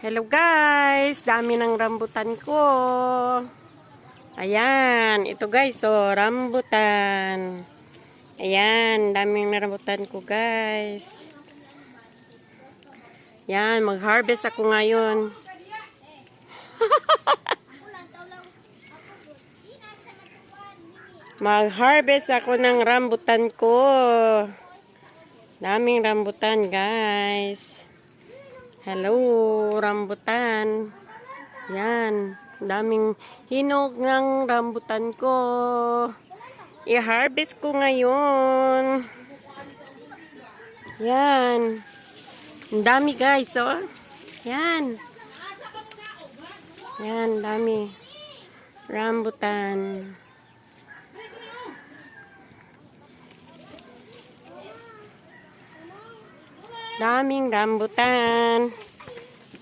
Hello guys! Dami ng rambutan ko. Ayan. Ito guys, oh, rambutan. Ayan. Daming rambutan ko guys. Ayan. Mag-harvest ako ngayon. Mag-harvest ako ng rambutan ko. Daming rambutan guys. Hello, rambutan. Yan, daming hinog ng rambutan ko. I-harvest ko ngayon. Yan. Ang dami guys, oh. Yan. Yan, dami. Rambutan. Daming rambutan.